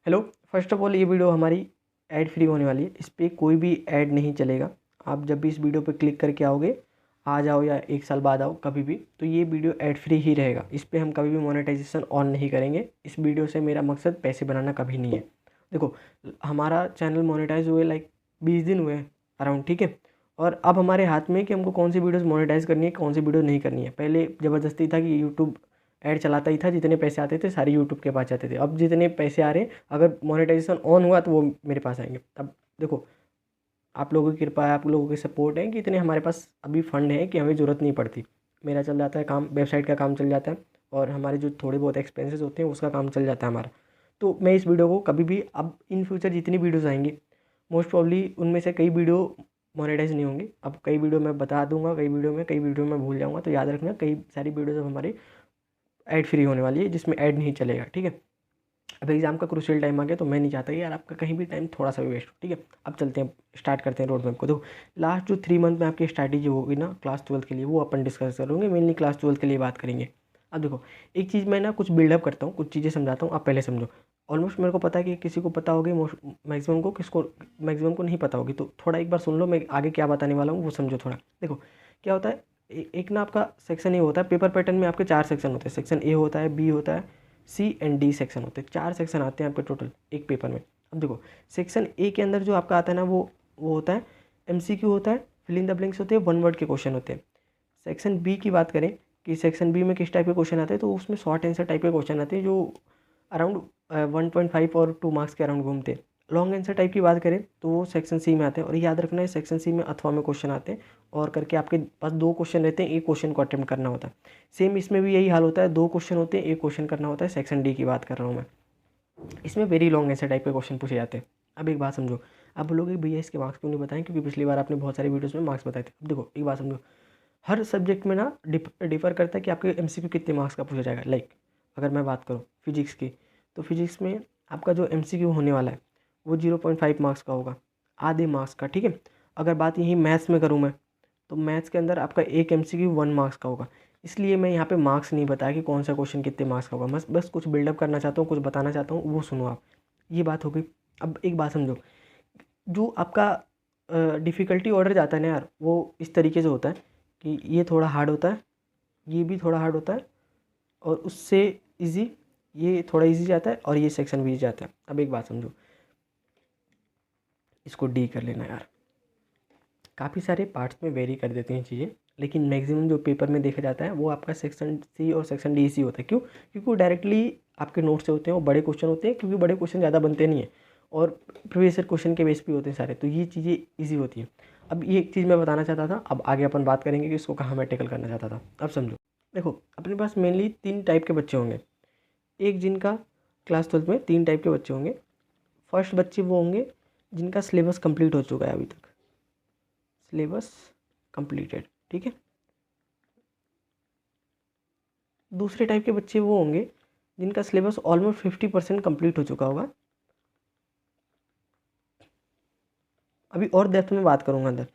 Hello. First of all ये video हमारी ad free होने वाली है। इस पर कोई भी ऐड नहीं चलेगा। आप जब भी इस वीडियो पर क्लिक करके आओगे, आ जाओ या 1 साल बाद आओ कभी भी, तो ये वीडियो ऐड फ्री ही रहेगा। इस पर हम कभी भी मोनेटाइजेशन ऑन नहीं करेंगे। इस वीडियो से मेरा मकसद पैसे बनाना कभी नहीं है। देखो, हमारा चैनल मोनेटाइज हुए लाइक 20 दिन हुए हैं अराउंड, ठीक है। और अब हमारे हाथ में कि हमको कौन सी वीडियोस मोनेटाइज करनी है, कौन सी वीडियो नहीं करनी है। पहले ज़बरदस्ती था कि यूट्यूब ऐड चलाता ही था, जितने पैसे आते थे सारे यूट्यूब के पास जाते थे। अब जितने पैसे आ रहे हैं, अगर मोनेटाइजेशन ऑन हुआ तो वो मेरे पास आएंगे। अब देखो, आप लोगों की कृपा है, आप लोगों की सपोर्ट है कि इतने हमारे पास अभी फंड है कि हमें ज़रूरत नहीं पड़ती। मेरा चल जाता है काम, वेबसाइट का काम चल जाता है, और हमारे जो थोड़े बहुत एक्सपेंसेस होते हैं उसका काम चल जाता है हमारा। तो मैं इस वीडियो को कभी भी, अब इन फ्यूचर जितनी वीडियोज़ आएंगी, मोस्ट प्रॉब्ली उनमें से कई वीडियो मोनेटाइज नहीं होंगी। अब कई वीडियो मैं बता दूंगा, कई वीडियो में भूल जाऊंगा, तो याद रखना कई सारी वीडियोज़ अब हमारी ऐड फ्री होने वाली है, जिसमें ऐड नहीं चलेगा, ठीक है। अब एग्ज़ाम का क्रूशियल टाइम आ गया, तो मैं नहीं चाहता कि यार आपका कहीं भी टाइम थोड़ा सा भी वेस्ट हो, ठीक है। अब चलते हैं, स्टार्ट करते हैं रोड मैप को। देखो, लास्ट जो 3 मंथ में आपकी स्ट्रैटेजी होगी ना क्लास 12 के लिए, वो अपन डिस्कस करेंगे। मेनली क्लास 12 के लिए बात करेंगे। अब देखो, एक चीज़ मैं ना कुछ बिल्डअप करता हूँ, कुछ चीज़ें समझाता हूँ, आप पहले समझो। ऑलमोस्ट मेरे को पता है कि किसी को पता होगी, मैक्सिमम को नहीं पता होगी, तो थोड़ा एक बार सुन लो, मैं आगे क्या बताने वाला हूँ वो समझो थोड़ा। देखो, क्या होता है, एक ना आपका सेक्शन ए होता है। पेपर पैटर्न में आपके 4 सेक्शन होते हैं। सेक्शन ए होता है, बी होता है, सी एंड डी सेक्शन होते हैं। 4 सेक्शन आते हैं आपके टोटल एक पेपर में। अब देखो, सेक्शन ए के अंदर जो आपका आता है ना, वो होता है एमसीक्यू होता है, फिल इन द ब्लैंक्स होते हैं, 1 वर्ड के क्वेश्चन होते हैं। सेक्शन बी की बात करें कि सेक्शन बी में किस टाइप के क्वेश्चन आते हैं, तो उसमें शॉर्ट आंसर टाइप के क्वेश्चन आते हैं, जो अराउंड 1.5 और 2 मार्क्स के अराउंड घूमते हैं। लॉन्ग आंसर टाइप की बात करें तो वो सेक्शन सी में आते हैं। और याद रखना है, सेक्शन सी में अथवा में क्वेश्चन आते हैं, और करके आपके पास 2 क्वेश्चन रहते हैं, एक क्वेश्चन को अटेम्प्ट करना होता है। सेम इसमें भी यही हाल होता है, 2 क्वेश्चन होते हैं, एक क्वेश्चन करना होता है। सेक्शन डी की बात कर रहा हूँ मैं। इसमें वेरी लॉन्ग आंसर टाइप के क्वेश्चन पूछे जाते हैं। अब एक बात समझो, आप बोलोगे भैया इसके मार्क्स क्यों नहीं बताएं, क्योंकि पिछली बार आपने बहुत सारी वीडियोस में मार्क्स बताए थे। अब देखो, एक बात समझो, हर सब्जेक्ट में ना डिफर करता है कि आपके एमसीक्यू कितने मार्क्स का पूछा जाएगा। लाइक अगर मैं बात करूँ फिजिक्स की, तो फिजिक्स में आपका जो एमसीक्यू होने वाला है वो 0.5 मार्क्स का होगा, आधे मार्क्स का, ठीक है। अगर बात यही मैथ्स में करूँ मैं, तो मैथ्स के अंदर आपका एक एमसीक्यू 1 मार्क्स का होगा। इसलिए मैं यहाँ पे मार्क्स नहीं बताया कि कौन सा क्वेश्चन कितने मार्क्स का होगा। बस कुछ बिल्डअप करना चाहता हूँ, कुछ बताना चाहता हूँ, वो सुनो आप। ये बात हो गई। अब एक बात समझो, जो आपका डिफ़िकल्टी ऑर्डर जाता है ना यार, वो इस तरीके से होता है कि ये थोड़ा हार्ड होता है, ये भी थोड़ा हार्ड होता है, और उससे इजी ये थोड़ा इजी जाता है, और ये सेक्शन भी जाता है। अब एक बात समझो, इसको डी कर लेना यार। काफ़ी सारे पार्ट्स में वेरी कर देते हैं चीज़ें, लेकिन मैक्सिमम जो पेपर में देखा जाता है वो आपका सेक्शन सी और सेक्शन डी सी होता है। क्यों? क्योंकि वो डायरेक्टली आपके नोट से होते हैं, वो बड़े क्वेश्चन होते हैं, क्योंकि बड़े क्वेश्चन ज़्यादा बनते नहीं हैं, और प्रीवियस ईयर क्वेश्चन के बेस पे होते हैं सारे, तो ये चीज़ें ईजी होती हैं। अब ये एक चीज़ मैं बताना चाहता था, अब आगे अपन बात करेंगे कि इसको कहाँ मैं टेकल करना चाहता था। अब समझो, देखो, अपने पास मेनली 3 टाइप के बच्चे होंगे। एक जिनका क्लास 12 में 3 टाइप के बच्चे होंगे। फर्स्ट बच्चे वो होंगे जिनका सिलेबस कंप्लीट हो चुका है अभी तक, सिलेबस कंप्लीटेड, ठीक है। दूसरे टाइप के बच्चे वो होंगे जिनका सिलेबस ऑलमोस्ट 50% कंप्लीट हो चुका होगा। अभी और डेप्थ में बात करूंगा अंदर।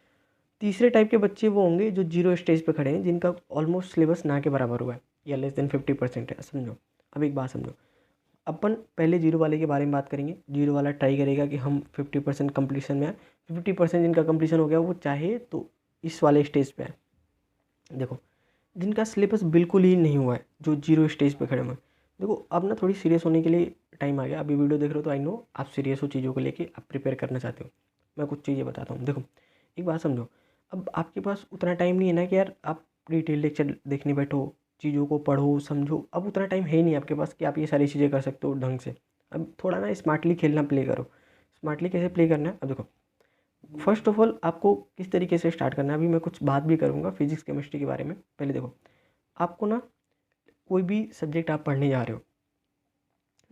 तीसरे टाइप के बच्चे वो होंगे जो जीरो स्टेज पे खड़े हैं, जिनका ऑलमोस्ट सिलेबस ना के बराबर हुआ है या लेस देन 50% है, समझो। अब एक बात समझो, अपन पहले जीरो वाले के बारे में बात करेंगे। जीरो वाला ट्राई करेगा कि हम 50% कंप्लीशन में आए। 50% जिनका कंप्लीशन हो गया वो चाहे तो इस वाले स्टेज पे आए। देखो, जिनका सिलेबस बिल्कुल ही नहीं हुआ है, जो जीरो स्टेज पे खड़े हुए हैं, देखो अब ना थोड़ी सीरियस होने के लिए टाइम आ गया। अभी वीडियो देख रहे हो तो आई नो आप सीरियस हो चीज़ों को लेके, आप प्रिपेयर करना चाहते हो। मैं कुछ चीज़ें बताता हूँ। देखो, एक बात समझो, अब आपके पास उतना टाइम नहीं है ना कि यार आप डिटेल लेक्चर देखने बैठो, चीज़ों को पढ़ो समझो। अब उतना टाइम है ही नहीं आपके पास कि आप ये सारी चीज़ें कर सकते हो ढंग से। अब थोड़ा ना स्मार्टली खेलना प्ले करो। स्मार्टली कैसे प्ले करना है, अब देखो, फर्स्ट ऑफ ऑल आपको किस तरीके से स्टार्ट करना है, अभी मैं कुछ बात भी करूँगा फिजिक्स केमिस्ट्री के बारे में। पहले देखो, आपको ना कोई भी सब्जेक्ट आप पढ़ने जा रहे हो,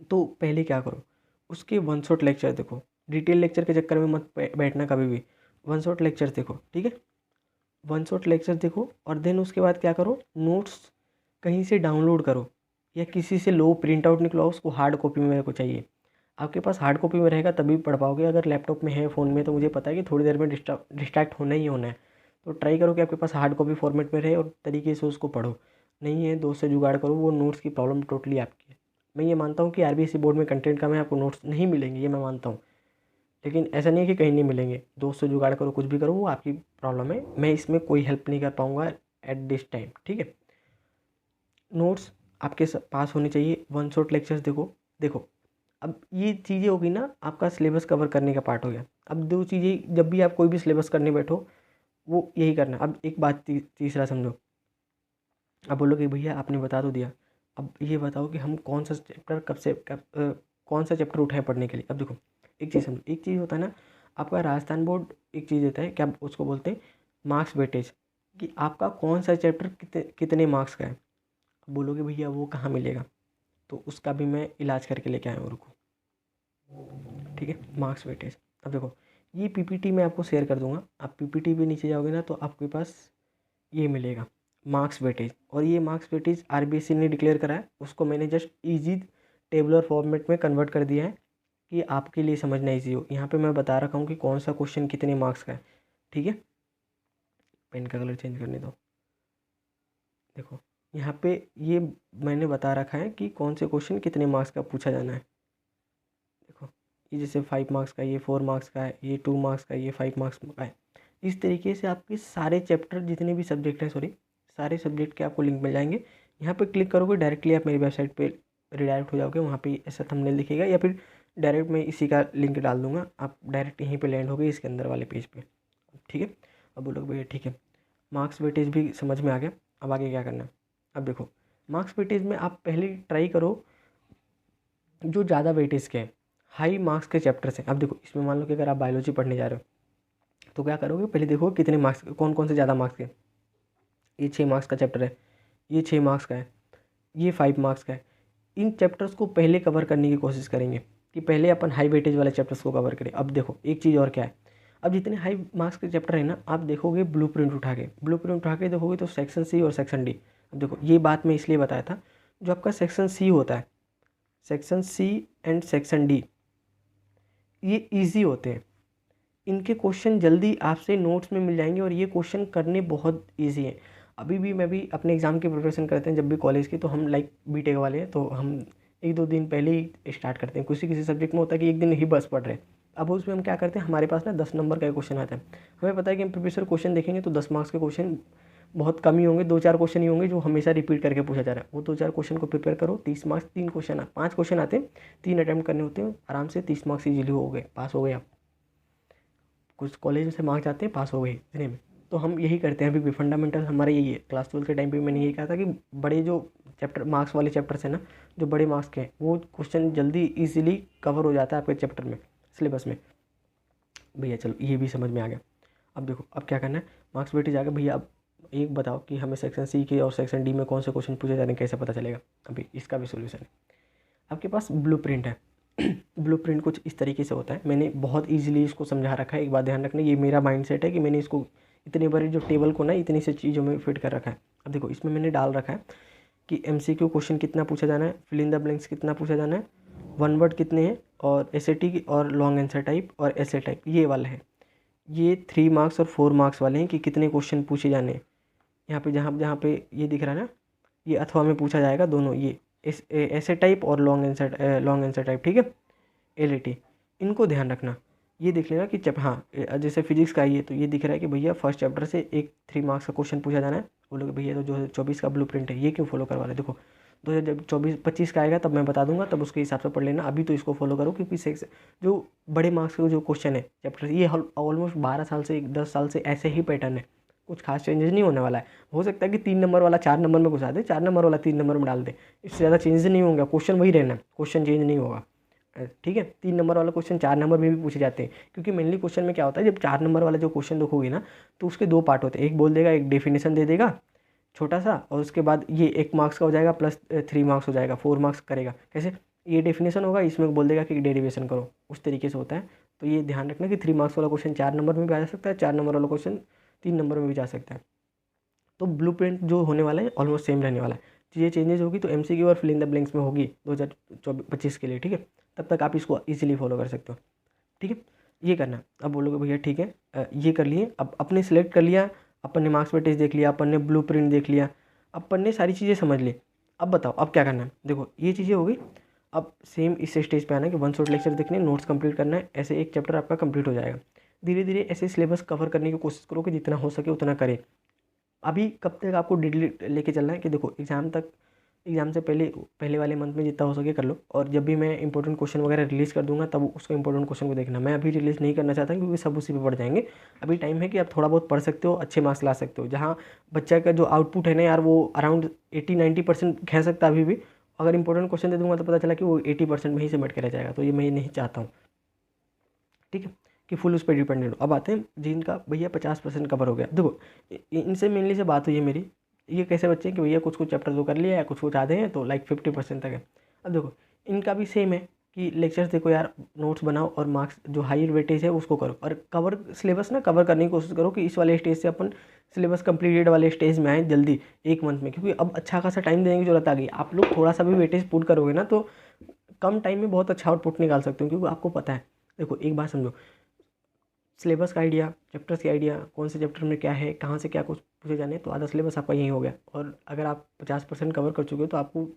तो पहले क्या करो, उसके वन शॉट लेक्चर देखो। डिटेल लेक्चर के चक्कर में मत बैठना कभी भी। वन शॉट लेक्चर देखो, ठीक है। वन शॉट लेक्चर देखो, और देन उसके बाद क्या करो, नोट्स कहीं से डाउनलोड करो, या किसी से लो प्रिंट आउट निकलवाओ, उसको हार्ड कॉपी में मेरे को चाहिए। आपके पास हार्ड कॉपी में रहेगा तभी पढ़ पाओगे। अगर लैपटॉप में है, फ़ोन में, तो मुझे पता है कि थोड़ी देर में डिस्ट्रैक्ट होना ही होना है। तो ट्राई करो कि आपके पास हार्ड कॉपी फॉर्मेट में रहे और तरीके से उसको पढ़ो। नहीं है, दोस्त से जुगाड़ करो, वो नोट्स की प्रॉब्लम टोटली आपकी है। मैं ये मानता हूँ कि आरबीएसई बोर्ड में कंटेंट कम है, आपको नोट्स नहीं मिलेंगे, ये मैं मानता हूँ, लेकिन ऐसा नहीं है कि कहीं नहीं मिलेंगे। दोस्त से जुगाड़ करो, कुछ भी करो, वो आपकी प्रॉब्लम है, मैं इसमें कोई हेल्प नहीं कर पाऊँगा एट दिस टाइम, ठीक है। नोट्स आपके पास होने चाहिए, वन शॉट लेक्चर्स देखो अब ये चीज़ें होगी ना, आपका सिलेबस कवर करने का पार्ट हो गया। अब दो चीज़ें, जब भी आप कोई भी सिलेबस करने बैठो वो यही करना। अब एक बात तीसरा समझो, अब बोलो कि भैया आपने बता तो दिया, अब ये बताओ कि हम कौन सा चैप्टर कौन सा चैप्टर उठाएं पढ़ने के लिए। अब देखो एक चीज़ समझो, एक चीज़ होता है ना, आपका राजस्थान बोर्ड एक चीज़ देता है, क्या उसको बोलते हैं, मार्क्स वेटेज, कि आपका कौन सा चैप्टर कितने मार्क्स का है। अब बोलोगे भैया वो कहाँ मिलेगा, तो उसका भी मैं इलाज करके लेके आया हूँ, रुको, ठीक है। मार्क्स वेटेज, अब देखो ये पीपीटी मैं आपको शेयर कर दूंगा, आप पीपीटी पे नीचे जाओगे ना तो आपके पास ये मिलेगा मार्क्स वेटेज। और ये मार्क्स वेटेज आरबीएसई ने डिक्लेयर करा है, उसको मैंने जस्ट इजी टेबुलर फॉर्मेट में कन्वर्ट कर दिया है कि आपके लिए समझना ईजी हो। यहाँ पे मैं बता रखा हूँ कि कौन सा क्वेश्चन कितने मार्क्स का है, ठीक है। पेन का कलर चेंज करने दो, देखो यहाँ पे ये मैंने बता रखा है कि कौन से क्वेश्चन कितने मार्क्स का पूछा जाना है। देखो ये जैसे 5 मार्क्स का, ये 4 मार्क्स का है, ये 2 मार्क्स का, ये 5 मार्क्स का है। इस तरीके से आपके सारे चैप्टर जितने भी सब्जेक्ट हैं, सारे सब्जेक्ट के आपको लिंक मिल जाएंगे। यहाँ पे क्लिक करोगे डायरेक्टली आप मेरी वेबसाइट पे रिडायरेक्ट हो जाओगे, वहाँ पे ऐसा थंबनेल दिखेगा, या फिर डायरेक्ट मैं इसी का लिंक डाल दूँगा, आप डायरेक्ट यहीं पे लैंड होगे इसके अंदर वाले पेज पे, ठीक है। अब बोलोगे भैया ठीक है, मार्क्स वेटेज भी समझ में आ गया, अब आगे क्या करना है। अब देखो मार्क्स वेटेज में आप पहले ट्राई करो जो ज़्यादा वेटेज के हैं, हाई मार्क्स के चैप्टर्स हैं। अब देखो इसमें मान लो कि अगर आप बायोलॉजी पढ़ने जा रहे हो तो क्या करोगे, पहले देखो कितने मार्क्स, कौन कौन से ज़्यादा मार्क्स के। ये 6 मार्क्स का चैप्टर है, ये 6 मार्क्स का है, ये 5 मार्क्स का है। इन चैप्टर्स को पहले कवर करने की कोशिश करेंगे कि पहले अपन हाई वेटेज वाले चैप्टर्स को कवर करें। अब देखो एक चीज़ और क्या है, अब जितने हाई मार्क्स के चैप्टर है ना, आप देखोगे ब्लूप्रिंट उठा के देखोगे तो सेक्शन सी और सेक्शन डी। अब देखो ये बात मैं इसलिए बताया था, जो आपका सेक्शन सी होता है, section C and section D, ये इजी होते हैं, इनके क्वेश्चन जल्दी आपसे नोट्स में मिल जाएंगे और ये क्वेश्चन करने बहुत इजी हैं। अभी भी मैं भी अपने एग्ज़ाम की प्रिपरेशन करते हैं जब भी कॉलेज की, तो हम लाइक बीटेक वाले हैं, तो हम 1-2 दिन पहले ही स्टार्ट करते हैं। किसी किसी सब्जेक्ट में होता है कि एक दिन ही बस पढ़ रहे हैं, अब उसमें हम क्या करते हैं, हमारे पास ना 10 नंबर का क्वेश्चन आता है, हमें पता है कि हम प्रोफेसर क्वेश्चन देखेंगे तो 10 मार्क्स के क्वेश्चन बहुत कम ही होंगे, 2-4 क्वेश्चन ही होंगे जो हमेशा रिपीट करके पूछा जा रहा है। वो 2-4 क्वेश्चन को प्रिपेयर करो, 30 मार्क्स, 3 क्वेश्चन 5 क्वेश्चन आते हैं, 3 अटैम्प्ट करने होते हैं, आराम से 30 मार्क्स इजीली हो गए, पास हो गए आप। कुछ कॉलेज से मार्क्स आते हैं, पास हो गए इतने में। तो हम यही करते हैं अभी भी, फंडामेंटल हमारा यही है। क्लास 12 के टाइम पे मैंने यही कहा था कि बड़े जो चैप्टर मार्क्स वाले चैप्टर्स हैं ना, जो बड़े मार्क्स के हैं, वो क्वेश्चन जल्दी इजीली कवर हो जाता है आपके चैप्टर में, सिलेबस में। भैया चलो ये भी समझ में आ गया। अब देखो अब क्या करना है, मार्क्स वेटेज आ गया भैया। अब एक बताओ कि हमें सेक्शन सी के और सेक्शन डी में कौन से क्वेश्चन पूछे जा रहे हैं, कैसे पता चलेगा। अभी इसका भी सोल्यूशन है, आपके पास ब्लूप्रिंट है। ब्लूप्रिंट कुछ इस तरीके से होता है, मैंने बहुत इजीली इसको समझा रखा है। एक बात ध्यान रखना, ये मेरा माइंडसेट है कि मैंने इसको इतने बड़े जो टेबल को ना इतनी सी चीज़ों में फिट कर रखा है। अब देखो इसमें मैंने डाल रखा है कि एमसीक्यू क्वेश्चन कितना पूछा जाना है, फिल इन द ब्लैंक्स कितना पूछा जाना है, वन वर्ड कितने हैं, और एसएटी और लॉन्ग आंसर टाइप और एसे टाइप, ये वाला है। ये 3 मार्क्स और 4 मार्क्स वाले हैं कि कितने क्वेश्चन पूछे जाने हैं। यहाँ पे जहाँ जहाँ पे ये दिख रहा है ना, ये अथवा में पूछा जाएगा दोनों, ये ऐसे टाइप और लॉन्ग आंसर टाइप, ठीक है, एलएटी। इनको ध्यान रखना, ये देख लेना कि जब हाँ जैसे फिजिक्स का ये, तो ये दिख रहा है कि भैया फर्स्ट चैप्टर से एक 3 मार्क्स का क्वेश्चन पूछा जाना है। बोलोगे भैया तो 2024 का ब्लूप्रिंट है, ये क्यों फॉलो करवा रहे, देखो 2024-25 का आएगा तब मैं बता दूंगा, तब उसके हिसाब से पढ़ लेना। अभी तो इसको फॉलो करो, क्योंकि जो बड़े मार्क्स के जो क्वेश्चन है चैप्टर, ये ऑलमोस्ट 12 साल से 10 साल से ऐसे ही पैटर्न है, कुछ खास चेंजेस नहीं होने वाला है। हो सकता है कि 3 नंबर वाला 4 नंबर में घुसा दे, 4 नंबर वाला 3 नंबर में डाल दे, इससे ज़्यादा चेंजेस नहीं होंगे, क्वेश्चन वही रहना, क्वेश्चन चेंज नहीं होगा, ठीक है। 3 नंबर वाला क्वेश्चन 4 नंबर में भी पूछे जाते हैं, क्योंकि मेनली क्वेश्चन में क्या होता है, जब 4 नंबर वाला जो क्वेश्चन देखोगे ना, तो उसके 2 पार्ट होते हैं, एक बोल देगा, एक डेफिनेशन दे देगा छोटा सा, और उसके बाद ये 1 मार्क्स का हो जाएगा प्लस 3 मार्क्स हो जाएगा, 4 मार्क्स करेगा। कैसे, ये डेफिनेशन होगा, इसमें बोल देगा कि डेरिवेशन करो, उस तरीके से होता है। तो ये ध्यान रखना कि 3 मार्क्स वाला क्वेश्चन 4 नंबर में भी आ जा सकता है, 4 नंबर वाला क्वेश्चन 3 नंबर में भी जा सकता है। तो ब्लूप्रिंट जो होने वाला है ऑलमोस्ट सेम रहने वाला है। चीज़ें चेंजेस होगी तो एमसीक्यू और फिल इन द ब्लैंक्स में होगी 2024-25 के लिए, ठीक है। तब तक आप इसको इजीली फॉलो कर सकते हो, ठीक है। ये करना, अब बोलोगे भैया ठीक है, ये कर लिए, अब अपने सेलेक्ट कर लिया, अपन ने मार्क्स वेटेज देख लिया, अपन ने ब्लूप्रिंट देख लिया, अपन ने सारी चीज़ें समझ ली। अब बताओ अब क्या करना है। देखो ये चीज़ें हो गई, अब सेम इस स्टेज पे आना है कि वन शॉट लेक्चर देखने, नोट्स कंप्लीट करना है, ऐसे एक चैप्टर आपका कंप्लीट हो जाएगा। धीरे धीरे ऐसे सिलेबस कवर करने की कोशिश करो कि जितना हो सके उतना करें। अभी कब तक आपको डेली लेके चलना है कि देखो एग्ज़ाम से पहले वाले मंथ में जितना हो सके कर लो, और जब भी मैं इंपॉर्टेंट क्वेश्चन वगैरह रिलीज़ कर दूंगा तब उसको इंपॉर्टेंट क्वेश्चन को देखना। मैं अभी रिलीज़ नहीं करना चाहता क्योंकि सब उसी पे पड़ जाएंगे। अभी टाइम है कि आप थोड़ा बहुत पढ़ सकते हो, अच्छे मार्क्स ला सकते हो। जहाँ बच्चा का जो आउटपुट है ना यार, वो अराउंड 80-90% कह सकता है अभी भी, अगर इंपॉर्टेंट क्वेश्चन दे दूंगा तो पता चला कि वो 80% में ही सिमट के रह जाएगा। तो ये मैं नहीं चाहता हूँ, ठीक है, कि फुल उस पर डिपेंडेंट हो। अब आते हैं जिनका भैया 50% कवर हो गया। देखो इनसे मेनली से बात हुई है मेरी, ये कैसे बच्चे हैं कि भैया कुछ कुछ चैप्टर तो कर लिया है, कुछ कुछ आधे हैं, तो लाइक 50% तक है। अब देखो इनका भी सेम है कि लेक्चर्स देखो यार, नोट्स बनाओ और मार्क्स जो हायर वेटेज है उसको करो, और कवर सिलेबस ना कवर करने की कोशिश करो कि इस वाले स्टेज से अपन सिलेबस कंप्लीटेड वाले स्टेज में आए जल्दी 1 मंथ में, क्योंकि अब अच्छा खासा टाइम देने की जरूरत आ गई। आप लोग थोड़ा सा भी वेटेज पुट करोगे ना तो कम टाइम में बहुत अच्छा आउटपुट निकाल सकते हो, क्योंकि आपको पता है। देखो एक बात समझो, सिलेबस का आइडिया, चैप्टर्स का आइडिया, कौन से चैप्टर में क्या है, कहाँ से क्या कुछ पूछे जाने, तो आधा सिलेबस आपका यही हो गया। और अगर आप 50% कवर कर चुके हो तो आपको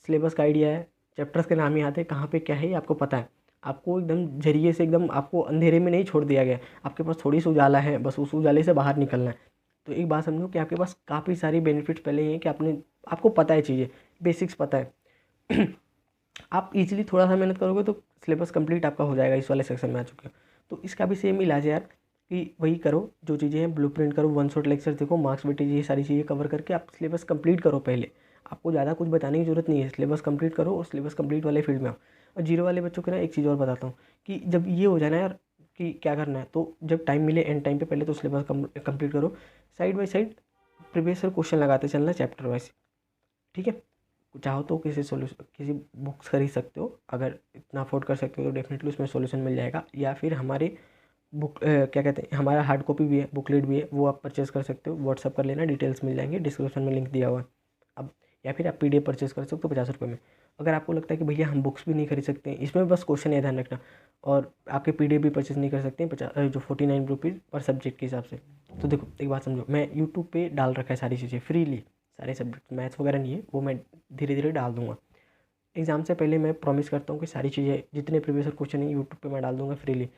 सिलेबस का आइडिया है, चैप्टर्स के नाम ही आते हैं, कहाँ पे क्या है ये आपको पता है। आपको एकदम जरिए से, एकदम आपको अंधेरे में नहीं छोड़ दिया गया, आपके पास थोड़ी सी उजाला है, बस उस उजाले से बाहर निकलना है। तो एक बात समझो कि आपके पास काफ़ी सारी बेनिफिट्स पहले ही हैं कि आपको पता है चीज़ें, बेसिक्स पता है। आप इजीली थोड़ा सा मेहनत करोगे तो सिलेबस कंप्लीट आपका हो जाएगा। इस वाले सेक्शन में आ चुके हो तो इसका भी सेम इलाज है यार, कि वही करो जो चीज़ें हैं, ब्लूप्रिंट करो, वन शॉट लेक्चर देखो, मार्क्स वेटेज, ये सारी चीज़ें कवर करके आप सिलेबस कंप्लीट करो। पहले आपको ज़्यादा कुछ बताने की जरूरत नहीं है, सिलेबस कंप्लीट करो और सिलेबस कंप्लीट वाले फील्ड में आओ। और जीरो वाले बच्चों को ना एक चीज़ और बताता हूँ कि जब ये हो जाए ना यार कि क्या करना है, तो जब टाइम मिले एंड टाइम पे पहले तो सिलेबस कंप्लीट करो, side by side previous year question लगाते चलना चैप्टर वाइज, ठीक है। चाहो तो किसी बुक्स खरीद सकते हो, अगर इतना अफोर्ड कर सकते हो तो डेफिनेटली उसमें सॉल्यूशन मिल जाएगा। या फिर हमारे क्या कहते हैं, हमारा हार्ड कॉपी भी है, बुकलेट भी है, वो आप परचेज़ कर सकते हो। व्हाट्सअप कर लेना, डिटेल्स मिल जाएंगे, डिस्क्रिप्शन में लिंक दिया हुआ है। अब या फिर आप PDF परचेज़ कर सकते हो 50 रुपये में। अगर आपको लगता है कि भैया हम बुक्स भी नहीं खरीद सकते हैं, इसमें बस क्वेश्चन है ध्यान रखना, और आपके PDF भी परचेज़ नहीं कर सकते हैं 50 जो 49 रुपीज़ पर सब्जेक्ट के हिसाब से। तो देखो एक बात समझो, मैं यूट्यूब पे डाल रखा है सारी चीज़ें फ्रीली, सारे सब्जेक्ट, मैथ्स वगैरह नहीं है, वो मैं धीरे धीरे डाल दूंगा। एग्ज़ाम से पहले मैं प्रॉमिस करता हूँ कि सारी चीज़ें जितने प्रीवियस क्वेश्चन हैं यूट्यूब पे मैं डाल दूंगा फ्रीली।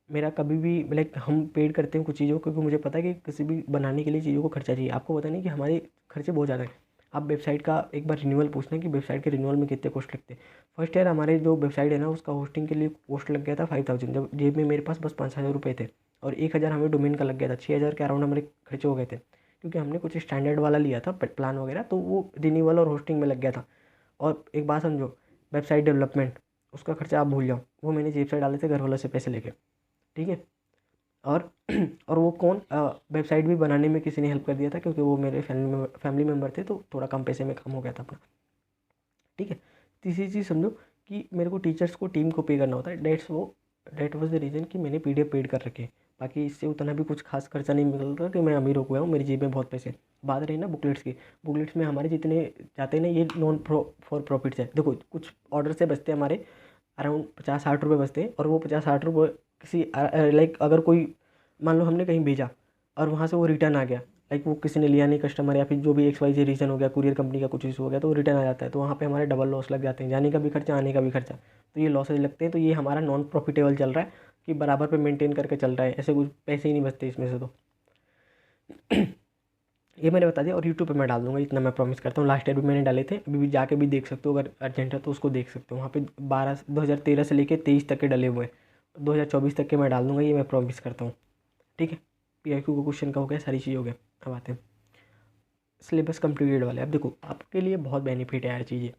मेरा कभी भी लाइक हम पेड करते हैं कुछ चीज़ों को, क्योंकि मुझे पता है कि किसी भी बनाने के लिए चीज़ों को खर्चा चाहिए। आपको पता नहीं कि हमारे खर्चे बहुत ज़्यादा हैं। आप वेबसाइट का एक बार रिन्यूअल पूछना कि वेबसाइट के रिन्यूअल में कितने कॉस्ट लगते हैं। फर्स्ट ईयर हमारे जो वेबसाइट है ना, उसका होस्टिंग के लिए कॉस्ट लग गया था 5000, जब जेब में मेरे पास बस 5000 रुपये थे, और 1000 हमें डोमेन का लग गया था। 6000 के अराउंड हमारे खर्चे हो गए थे, क्योंकि हमने कुछ स्टैंडर्ड वाला लिया था प्लान वगैरह, तो वो रिन्यूअल और होस्टिंग में लग गया था। और एक बात समझो, वेबसाइट डेवलपमेंट, उसका खर्चा आप भूल जाओ, वो मैंने जेब से डाले थे घर वालों से पैसे लेके, ठीक है। और और वो कौन, वेबसाइट भी बनाने में किसी ने हेल्प कर दिया था, क्योंकि वो मेरे फैमिली मेम्बर थे, तो थोड़ा कम पैसे में काम हो गया था अपना, ठीक है। तीसरी चीज़ समझो कि मेरे को टीचर्स को, टीम को पे करना होता है, डेट वॉज द रीज़न कि मैंने PDF पेड कर रखे। बाकी इससे उतना भी कुछ खास खर्चा नहीं मिल रहा कि मैं अमीर हो गया हूँ, मेरी जेब में बहुत पैसे। बात रही ना बुकलेट्स की, बुकलेट्स में हमारे जितने जाते हैं ना, ये नॉन फॉर प्रॉफिट्स है। देखो कुछ ऑर्डर से बचते हैं हमारे अराउंड 50-60 रुपये बचते हैं, और वो 50-60 रुपये किसी लाइक अगर कोई मान लो हमने कहीं भेजा और वहाँ से वो रिटर्न आ गया, लाइक वो किसी ने लिया नहीं कस्टमर, या फिर जो भी XYZ रीज़न हो गया, कुरियर कंपनी का कुछ इशू हो गया, तो वो रिटर्न आ जाता है, तो वहाँ पे हमारे डबल लॉस लग जाते हैं, जाने का भी खर्चा, आने का भी खर्चा। तो ये लॉसेज लगते हैं, तो ये हमारा नॉन प्रॉफिटेबल चल रहा है कि बराबर पे मेंटेन करके चल रहा है, ऐसे कुछ पैसे ही नहीं बचते इसमें से। तो ये मैंने बता दिया, और यूट्यूब पे मैं डाल दूंगा, इतना मैं प्रॉमिस करता हूँ। लास्ट ईयर भी मैंने डाले थे, अभी भी जाके भी देख सकते हो, अगर अर्जेंट है तो उसको देख सकते हो। वहाँ पे 2013 से लेके 23 तक के डले हुए हैं, 2024 तक के मैं डाल दूंगा, ये मैं प्रॉमिस करता हूँ, ठीक है। PIQ का क्वेश्चन का हो गया, सारी चीज़ हो गया। अब आते हैं सिलेबस कंप्लीटेड वाले। अब देखो आपके लिए बहुत बेनिफिट है यार चीज़ें।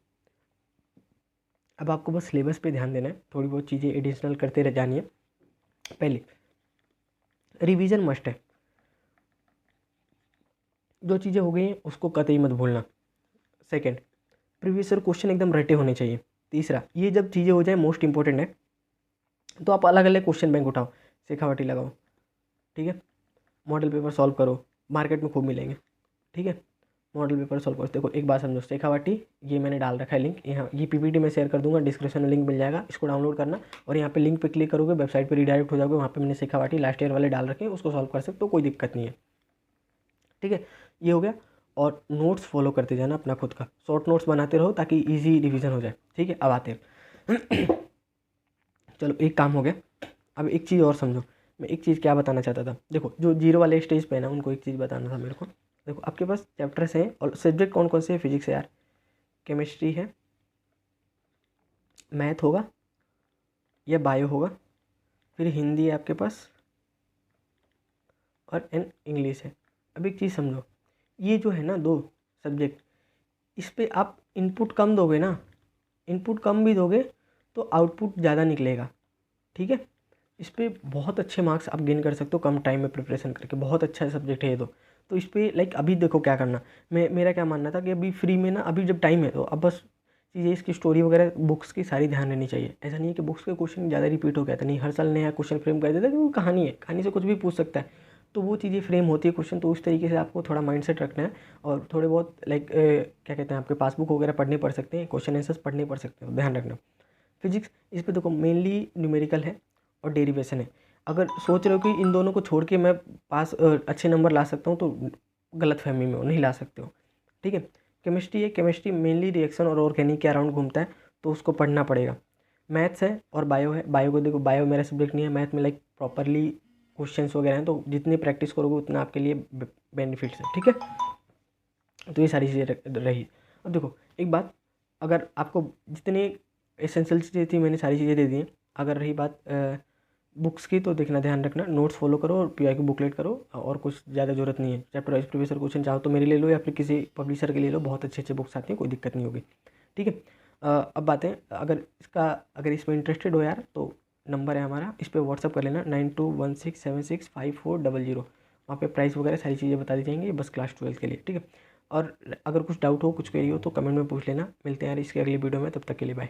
अब आपको बस सिलेबस पे ध्यान देना है, थोड़ी बहुत चीज़ें एडिशनल करते रह जानी है। पहले रिवीजन मस्ट है, जो चीज़ें हो गई हैं उसको कतई मत भूलना। सेकंड, प्रीवियस ईयर क्वेश्चन एकदम रटे होने चाहिए। तीसरा, ये जब चीज़ें हो जाए मोस्ट इंपॉर्टेंट है, तो आप अलग अलग क्वेश्चन बैंक उठाओ, शेखावटी लगाओ, ठीक है। मॉडल पेपर सॉल्व करो, मार्केट में खूब मिलेंगे, ठीक है। मॉडल पेपर सॉल्व करो। देखो एक बात समझो, शेखावटी ये मैंने डाल रखा है लिंक यहाँ, ये PPT में शेयर कर दूंगा, डिस्क्रिप्शन में लिंक मिल जाएगा, इसको डाउनलोड करना, और यहाँ पे लिंक पे क्लिक करोगे वेबसाइट पे रिडायरेक्ट हो जाओगे, वहाँ पे मैंने शेखावटी लास्ट ईयर वाले डाल रखे हैं, उसको सॉल्व कर सकते हो, कोई दिक्कत नहीं है, ठीक है। ये हो गया। और नोट्स फॉलो करते जाना अपना खुद का, शॉर्ट नोट्स बनाते रहो ताकि इजी रिवीजन हो जाए। ठीक है, अब आते हैं चलो एक काम हो गया। अब एक चीज़ और समझो, मैं एक चीज़ क्या बताना चाहता था। देखो जो जीरो वाले स्टेज पे है ना, उनको एक चीज़ बताना था मेरे को। देखो आपके पास चैप्टर्स हैं और सब्जेक्ट कौन कौन से हैं। फिजिक्स है यार, केमिस्ट्री है, मैथ होगा या बायो होगा, फिर हिंदी है आपके पास, और एन इंग्लिश है। अब एक चीज़ समझो, ये जो है ना दो सब्जेक्ट, इस पे आप इनपुट कम दोगे ना, इनपुट कम भी दोगे तो आउटपुट ज़्यादा निकलेगा। ठीक है, इस पे बहुत अच्छे मार्क्स आप गेन कर सकते हो कम टाइम में प्रिपरेशन करके। बहुत अच्छा सब्जेक्ट है ये तो इस पे लाइक अभी देखो क्या करना। मेरा क्या मानना था कि अभी फ्री में ना, अभी जब टाइम है तो अब बस चीज़ें इसकी स्टोरी वगैरह बुक्स की सारी ध्यान रहनी चाहिए। ऐसा नहीं है कि बुक्स के क्वेश्चन ज़्यादा रिपीट हो गया था, नहीं, हर साल नया क्वेश्चन फ्रेम कर देता है कि वो कहानी है, कहानी से कुछ भी पूछ सकता है, तो वो चीज़ें फ्रेम होती है क्वेश्चन। तो उस तरीके से आपको थोड़ा माइंडसेट रखना है और थोड़े बहुत लाइक क्या कहते हैं, आपके पासबुक वगैरह पढ़ने पड़ सकते हैं, क्वेश्चन आंसर्स पढ़ने पड़ सकते हैं, ध्यान रखना। फिजिक्स, इस पे देखो मेनली न्यूमेरिकल है और डेरिवेशन है। अगर सोच रहे हो कि इन दोनों को छोड़ के मैं पास अच्छे नंबर ला सकता हूँ, तो गलत फहमी में हो, नहीं ला सकते हो। ठीक है, केमिस्ट्री है, केमिस्ट्री मेनली रिएक्शन और ऑर्गेनिक के अराउंड घूमता है, तो उसको पढ़ना पड़ेगा। मैथ्स है और बायो है। बायो को देखो, बायो मेरा सब्जेक्ट नहीं है, मैथ में लाइक प्रॉपरली क्वेश्चंस वगैरह हैं, तो जितनी प्रैक्टिस करोगे उतना आपके लिए बेनिफिट्स है। ठीक है, तो ये सारी चीज़ें रही। अब देखो एक बात, अगर आपको जितनी एसेंशियल चीज़ें थी मैंने सारी चीज़ें दे दी हैं। अगर रही बात बुक्स की, तो देखना, ध्यान रखना, नोट्स फॉलो करो और पीआई की बुकलेट करो, और कुछ ज़्यादा जरूरत नहीं है। चैप्टर वाइज प्रीवियस क्वेश्चन चाहो तो मेरे ले लो या फिर किसी पब्लिशर के ले लो, बहुत अच्छे अच्छे बुक्स आती हैं, कोई दिक्कत नहीं होगी। ठीक है, अब बातें, अगर इसमें इंटरेस्टेड हो यार, तो नंबर है हमारा, इस पर व्हाट्सअप कर लेना 9216765400। वहाँ पे प्राइस वगैरह सारी चीज़ें बता दी जाएंगी, बस क्लास 12 के लिए। ठीक है, और अगर कुछ डाउट हो, कुछ क्वेरी हो, तो कमेंट में पूछ लेना। मिलते हैं यार इसके अगली वीडियो में, तब तक के लिए बाय।